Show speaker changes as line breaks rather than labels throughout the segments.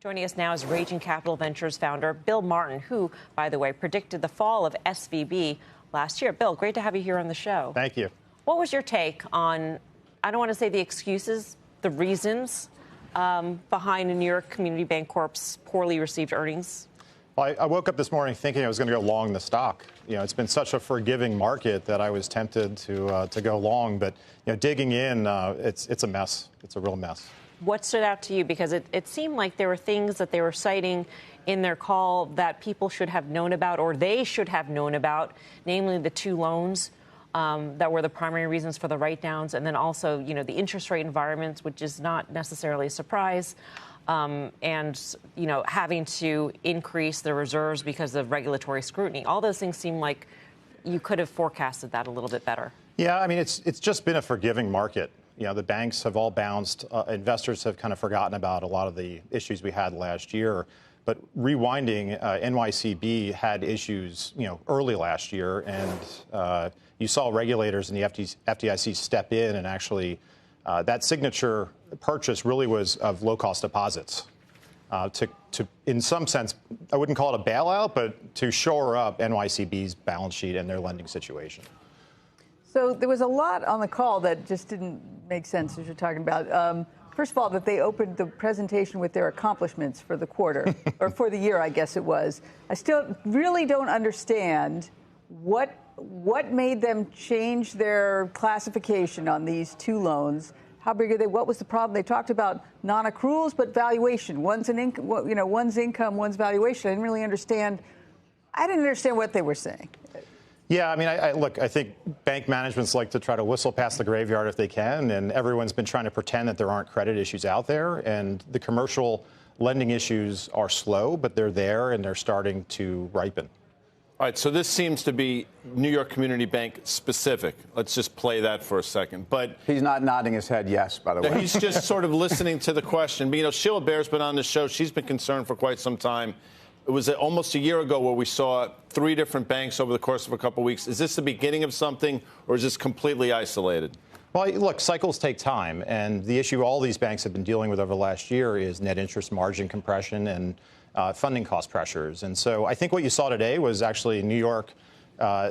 Joining us now is Raging Capital Ventures founder Bill Martin, who, by the way, predicted the fall of SVB last year. Bill, great to have you here on the show.
Thank you.
What was your take on, I don't want to say the excuses, the reasons behind the New York Community Bancorp's poorly received earnings?
Well, I woke up this morning thinking I was going to go long the stock. You know, it's been such a forgiving market that I was tempted to go long. But, digging in, it's a mess. It's a real mess.
What stood out to you? Because it seemed like there were things that they were citing in their call that people should have known about, or they should have known about, namely the two loans that were the primary reasons for the write-downs, and then also, the interest rate environment, which is not necessarily a surprise, and, having to increase the reserves because of regulatory scrutiny. All those things seem like you could have forecasted that a little bit better. Yeah,
I mean, it's just been a forgiving market. The banks have all bounced. Investors have kind of forgotten about a lot of the issues we had last year. But rewinding, NYCB had issues, early last year, and you saw regulators and the FDIC step in, and actually that signature purchase really was of low-cost deposits to, in some sense, I wouldn't call it a bailout, but to shore up NYCB's balance sheet and their lending situation.
So there was a lot on the call that just didn't make sense, as you're talking about. First of all, that they opened the presentation with their accomplishments for the quarter, or for the year, I guess it was. I still really don't understand what made them change their classification on these two loans. How big are they? What was the problem? They talked about non-accruals, but valuation. One's income, one's valuation. I didn't understand what they were saying.
Yeah, I mean, I think bank managements like to try to whistle past the graveyard if they can, and everyone's been trying to pretend that there aren't credit issues out there, and the commercial lending issues are slow, but they're there, and they're starting to ripen.
All right, so this seems to be New York Community Bank specific. Let's just play that for a second. But
he's not nodding his head yes, by the way.
He's just sort of listening to the question. But, Sheila Bair's been on the show. She's been concerned for quite some time. It was almost a year ago where we saw three different banks over the course of a couple of weeks. Is this the beginning of something, or is this completely isolated?
Well, look, cycles take time. And the issue all these banks have been dealing with over the last year is net interest margin compression and funding cost pressures. And so I think what you saw today was actually New York.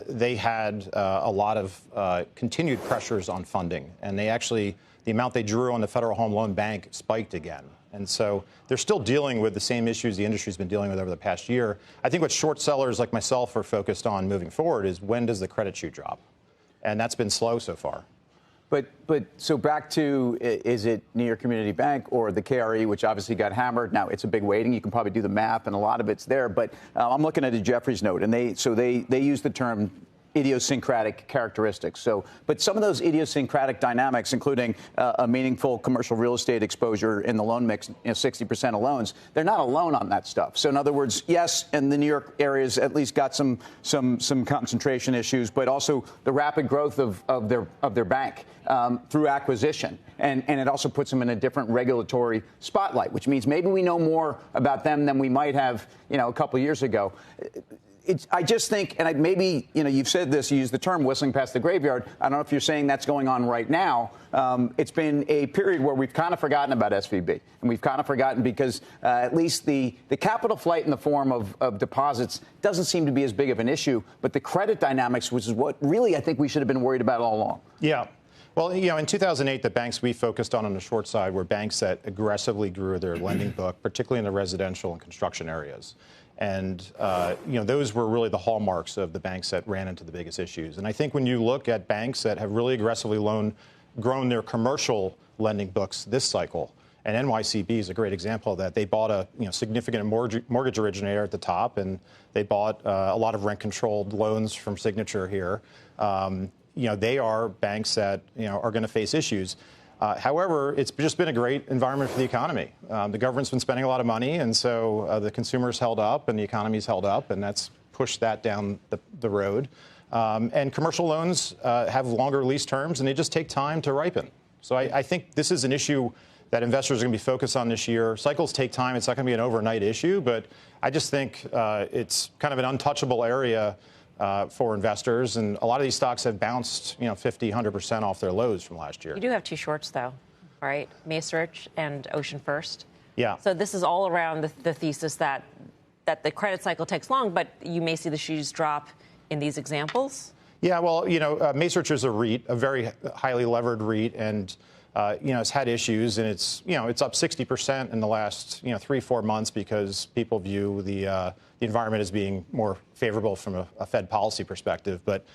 They had a lot of continued pressures on funding. And the amount they drew on the Federal Home Loan Bank spiked again. And so they're still dealing with the same issues the industry's been dealing with over the past year. I think what short sellers like myself are focused on moving forward is when does the credit shoe drop? And that's been slow so far.
But so back to, is it New York Community Bank or the KRE, which obviously got hammered? Now, it's a big weighting. You can probably do the math, and a lot of it's there. But I'm looking at a Jeffries note, and they use the term idiosyncratic characteristics. But some of those idiosyncratic dynamics, including a meaningful commercial real estate exposure in the loan mix, 60% of loans, they're not alone on that stuff. So in other words, yes, and the New York area's at least got some concentration issues, but also the rapid growth of their bank through acquisition. And it also puts them in a different regulatory spotlight, which means maybe we know more about them than we might have, a couple of years ago. I just think, and maybe, you've said this, you used the term whistling past the graveyard. I don't know if you're saying that's going on right now. It's been a period where we've kind of forgotten about SVB. And we've kind of forgotten because at least the capital flight in the form of deposits doesn't seem to be as big of an issue. But the credit dynamics, which is what really I think we should have been worried about all along.
Yeah. Well, in 2008, the banks we focused on the short side were banks that aggressively grew their lending book, particularly in the residential and construction areas. And, those were really the hallmarks of the banks that ran into the biggest issues. And I think when you look at banks that have really aggressively grown their commercial lending books this cycle, and NYCB is a great example of that. They bought a significant mortgage originator at the top, and they bought a lot of rent-controlled loans from Signature here. They are banks that are going to face issues. However, it's just been a great environment for the economy. The government's been spending a lot of money, and so the consumer's held up and the economy's held up, and that's pushed that down the road. And commercial loans have longer lease terms, and they just take time to ripen. So I think this is an issue that investors are going to be focused on this year. Cycles take time. It's not going to be an overnight issue, but I just think it's kind of an untouchable area for investors, and a lot of these stocks have bounced, 50, 100% off their lows from last year.
You do have two shorts, though, right? Macerich and Ocean First.
Yeah.
So this is all around the thesis that the credit cycle takes long, but you may see the shoes drop in these examples.
Yeah, well, Macerich is a REIT, a very highly levered REIT, and it's had issues, and it's up 60% in the last 3-4 months because people view the environment as being more favorable from a Fed policy perspective. But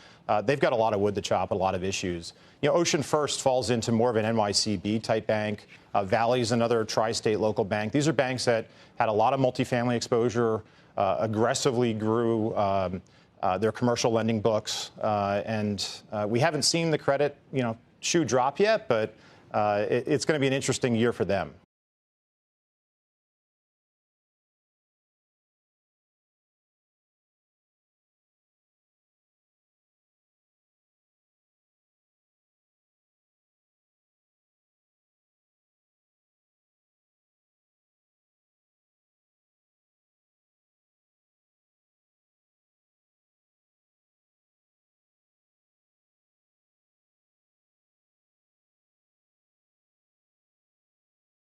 they've got a lot of wood to chop, a lot of issues. Ocean First falls into more of an NYCB type bank. Valley's another tri-state local bank. These are banks that had a lot of multifamily exposure, aggressively grew their commercial lending books, and we haven't seen the credit shoe drop yet, but it's going to be an interesting year for them.